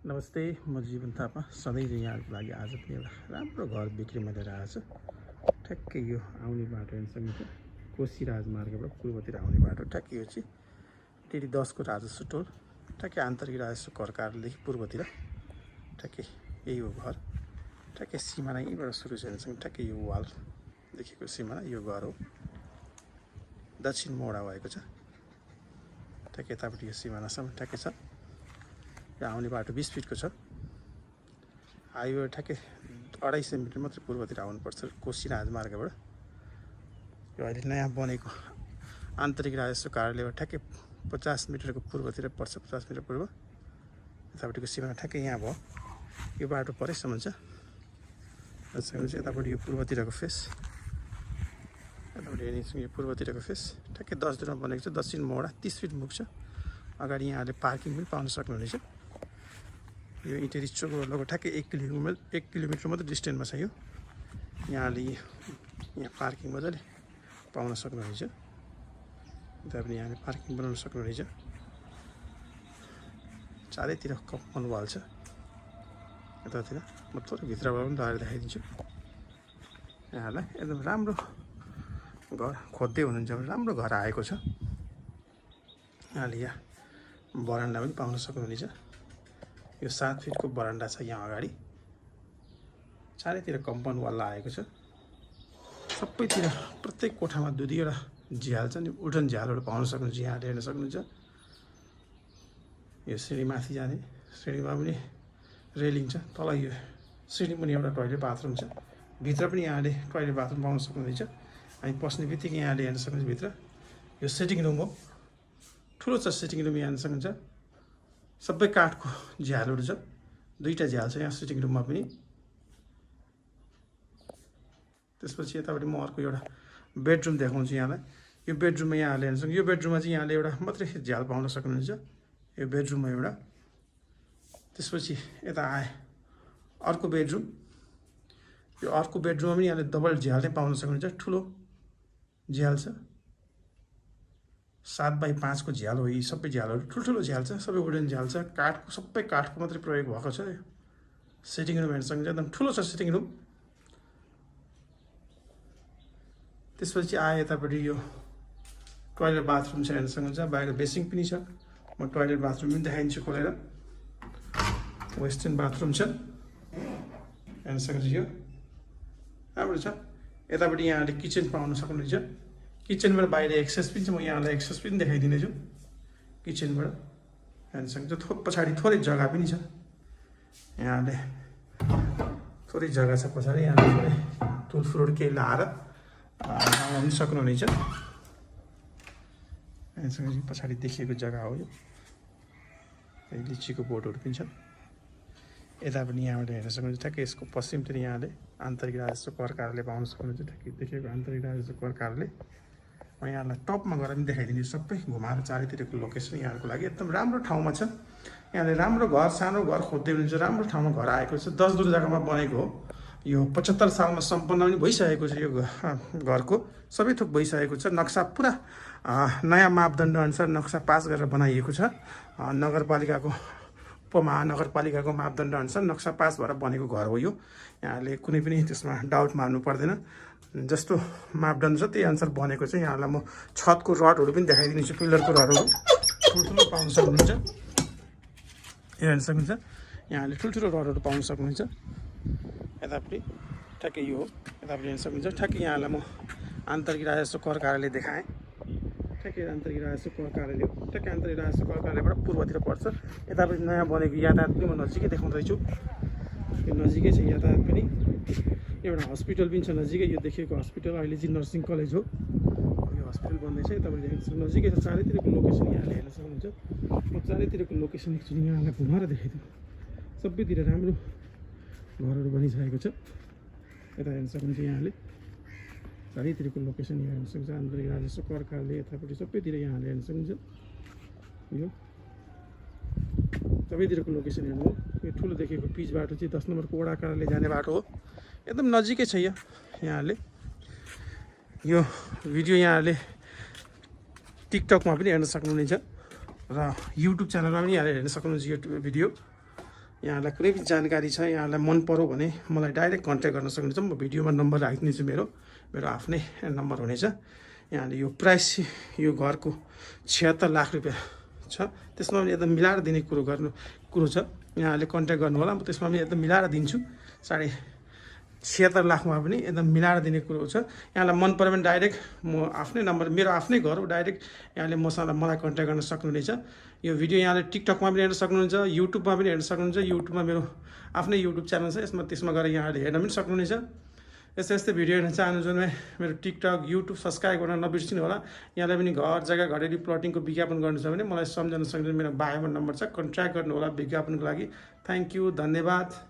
नमस्ते, म जीवन थापा सधैँ यहाँहरूको लागि आज पनि एउटा राम्रो घर बिक्रीमा लिएर आएको छु। ठ्याक्कै यो आउने बाटो हेर्नुसँग कोशी राजमार्गबाट पूर्वतिर आउने बाटो ठ्याक्कै यो चाहिँ टिडी 10 को राजस्व टोल ठ्याक्कै आन्तरिक राजस्व कर कार्यालयदेखि पूर्वतिर ठ्याक्कै यही हो घर। ठ्याक्कै सिमाना यहीँबाट सुरु छ हेर्नुसँग ठ्याक्कै यो वाल देखेको सिमाना यो घर हो। दक्षिण मोडा भएको छ। ठ्याक्कै यतापट्टि यो सिमानासम्म ठ्याक्कै छ। यो आउने बाटो 20 फिटको छ। हाइवे ठ्याक्कै 250 मिटर मात्रै पूर्वतिर आउनुपर्छ कोशी राजमार्गबाट। यो अहिले नयाँ बनेको आन्तरिक राजस्व कार्यालयबाट ठ्याक्कै 50 मिटरको पूर्वतिर पर्छ। 50 मिटर पूर्व यतापट्टिको सिमाना ठ्याक्कै यहाँ भयो। यो बाटो परेसम्म छ। यतापट्टि यो पूर्वतिरको फेस, यतापट्टि हेर्नेछौँ यो पूर्वतिरको फेस ठ्याक्कै 10 दुरमा बनेको छ। दक्षिण मोडा 30 फिट मुख छ। अगाडि यहाँले पार्किङ पनि पाउन सक्नुहुनेछ। यो इटेरी चोक रोडको ठ्याक्कै 1 किलोमिटर मात्रै डिस्टेन्समा छ। यो यहाँले यहाँ पार्किङ मजाले पाउन सक्नुहुनेछ। यता पनि यहाँले पार्किङ बनाउन सक्नुहुनेछ। चारैतिर कम्पाउन्ड वाल छ। यतातिर म थोरै भित्रबाट पनि लगाएर देखाइदिन्छु यहाँलाई। एकदम राम्रो घर खोज्दै हुनुहुन्छ भने राम्रो घर आएको छ। यहाँले यहाँ बरान्डा पनि पाउन सक्नुहुनेछ। यो 7 फिटको बरान्डा छ यहाँ अगाडि। चारैतिर कम्पाउन्ड वाल लागेको छ। सबैतिर प्रत्येक कोठामा 2-2वटा झ्याल छ नि, उडन झ्यालहरू पाउन सक्नुहुन्छ। यहाँले हेर्न सक्नुहुन्छ यो सिँढी माथि जाने, सिँढीमा पनि रेलिङ छ। तल यो सिँढी मुनि एउटा टोइलेट बाथरुम छ। भित्र पनि यहाँले टोइलेट बाथरुम पाउन सक्नुहुनेछ। हामी पस्ने बित्तिकै यहाँले हेर्न सक्नुहुन्छ भित्र यो सिटिङ रुम हो। ठुलो छ सिटिङ रुम। यहाँ हेर्न सक्नुहुन्छ सबै काठको झ्यालहरू छ। 2टा झ्याल छ यहाँ सिटिङ रुममा पनि। त्यसपछि यतापट्टि म अर्को एउटा बेडरुम देखाउँछु यहाँलाई। यो बेडरुममा यहाँले हेर्न सक्नुहुन्छ यो बेडरुममा चाहिँ यहाँले एउटा मात्रै झ्याल पाउन सक्नुहुन्छ। यो बेडरुममा एउटा। त्यसपछि यता आए अर्को बेडरुम। यो अर्को बेडरुममा पनि यहाँले डबल झ्याल नै पाउन सक्नुहुन्छ। ठुलो झ्याल छ। 7x5 को झ्याल हो। यी सबै झ्यालहरू ठुल्ठुलो झ्याल छ। सबै वुडन झ्याल छ। काठको सबै काठको मात्रै प्रयोग भएको छ। सिटिङ रुम हेर्न सक्नुहुन्छ एकदम ठुलो छ सिटिङ रुम। त्यसपछि आए यतापट्टि यो टोइलेट बाथरुम छ हेर्न सक्नुहुन्छ। बाहिर बेसिङ पनि छ। म टोइलेट बाथरुम पनि देखाइदिन्छु खोलेर। वेस्टर्न बाथरुम छ हेर्न सक्नुहुन्छ। यो राम्रो छ। यतापट्टि यहाँले किचन पाउन सक्नुहुन्छ। किचनबाट बाहिर एक्सेस पनि छ। म यहाँलाई एक्सेस पनि देखाइदिनेछु किचनबाट हेर्न सक्नुहुन्छ। पछाडि थोरै जग्गा पनि छ। यहाँले थोरै जग्गा छ पछाडि। यहाँले थोरै तुलफुलहरू केही लाएर लगाउन पनि सक्नुहुनेछ। हेर्न सक्नुहुन्छ पछाडि देखिएको जग्गा हो यो। लिचीको बोटहरू पनि छ। यता पनि यहाँबाट हेर्न सक्नुहुन्छ ठ्याक्कै यसको पश्चिमतिर यहाँले आन्तरिक राजस्व कर कार्यालय पाउन सक्नुहुन्छ। ठ्याक्कै देखिएको आन्तरिक राजस्व कर कार्यालय। म यहाँलाई टपमा गएर पनि देखाइदिन्छु सबै घुमाएर। चारैतिरको लोकेसन यहाँहरूको लागि एकदम राम्रो ठाउँमा छ। यहाँले राम्रो घर, सानो घर खोज्दै हुनुहुन्छ। राम्रो ठाउँमा घर आएको छ। 10 दुर जग्गामा बनेको हो। यो 75 सालमा सम्पन्न पनि भइसकेको छ। यो घरको सबै थोक भइसकेको छ। नक्सा पुरा नयाँ मापदण्ड अनुसार नक्सा पास गरेर बनाइएको छ। नगरपालिकाको उपमहानगरपालिकाको मापदण्ड अनुसार नक्सा पास भएर बनेको घर हो यो। यहाँले कुनै पनि त्यसमा डाउट मार्नु पर्दैन। जस्तो मापदण्ड छ त्यही अनुसार बनेको छ। यहाँलाई म छतको रडहरू पनि देखाइदिन्छु। पिलरको रडहरू ठुल्ठुलो पाउन सक्नुहुन्छ। हेर्न सक्नुहुन्छ यहाँले ठुल्ठुलो रडहरू पाउन सक्नुहुन्छ। यतापट्टि ठ्याक्कै यो हो। यतापट्टि हेर्न सक्नुहुन्छ ठ्याक्कै यहाँलाई म आन्तरिक राजस्व कर कार्यालय देखाएँ। ठ्याक्कै आन्तरिक राजस्व कर कार्यालय हो। ठ्याक्कै आन्तरिक राजस्व कर कार्यालयबाट पूर्वतिर पर्छ। यतापट्टि नयाँ बनेको यातायात पनि म नजिकै देखाउँदैछु। यो नजिकै छ यातायात पनि। एउटा हस्पिटल पनि छ नजिकै। यो देखिएको हस्पिटल अहिले चाहिँ नर्सिङ कलेज हो। यो हस्पिटल बन्दैछ। यतापट्टि नजिकै छ। चारैतिरको लोकेसन यहाँले हेर्न सक्नुहुन्छ। म चारैतिरको लोकेसन एकचोटि यहाँलाई घुमाएर देखाइदिउँ। सबैतिर राम्रो घरहरू बनिसकेको छ। यता हेर्न सक्नुहुन्छ यहाँले चारैतिरको लोकेसन यहाँ हेर्न सक्नुहुन्छ। आन्तरिक राजस्व कर कार्यालय यतापट्टि सबैतिर यहाँले हेर्न सक्नुहुन्छ। यो सबैतिरको लोकेसन हेर्नु हो। यो ठुलो देखेको पिच बाटो चाहिँ 10 नम्बरको वडा कार्यालय जाने बाटो हो। एकदम नजिकै छ यो। यहाँले यो भिडियो यहाँले टिकटकमा पनि हेर्न सक्नुहुनेछ र युट्युब च्यानलमा पनि यहाँले हेर्न सक्नुहुन्छ यो भिडियो। यहाँलाई कुनै पनि जानकारी छ यहाँलाई मन पर्यो भने मलाई डाइरेक्ट कन्ट्याक्ट गर्न सक्नुहुन्छ। म भिडियोमा नम्बर राखिदिन्छु, मेरो आफ्नै नम्बर हुनेछ। यहाँले यो प्राइस यो घरको 76 लाख रुपियाँ छ, त्यसमा पनि एकदम मिलाएर दिने कुरो छ। यहाँले कन्ट्याक्ट गर्नु होला, म त्यसमा पनि एकदम मिलाएर दिन्छु। 76.5 लाखमा पनि एकदम मिलाएर दिने कुरो छ। यहाँलाई मन पऱ्यो भने डाइरेक्ट म आफ्नै नम्बर, मेरो आफ्नै घर हो, डाइरेक्ट यहाँले मलाई कन्ट्याक्ट गर्न सक्नुहुनेछ। यो भिडियो यहाँले टिकटकमा पनि हेर्न सक्नुहुन्छ, युट्युबमा पनि हेर्न सक्नुहुन्छ। युट्युबमा मेरो आफ्नै युट्युब च्यानल छ, त्यसमा गएर यहाँले हेर्न पनि सक्नुहुनेछ। यस्तै भिडियो हेर्न चाहनुहुन्छ भने मेरो टिकटक युट्युब सब्सक्राइब गर्न नबिर्सिनु होला। यहाँलाई पनि घर जग्गा घरेलु प्लटिङको विज्ञापन गर्नु छ भने मलाई सम्झाउन सक्नुहुन्छ। मेरो बायोमा नम्बर छ, कन्ट्याक्ट गर्नु होला विज्ञापनको लागि। थ्याङ्क यू, धन्यवाद।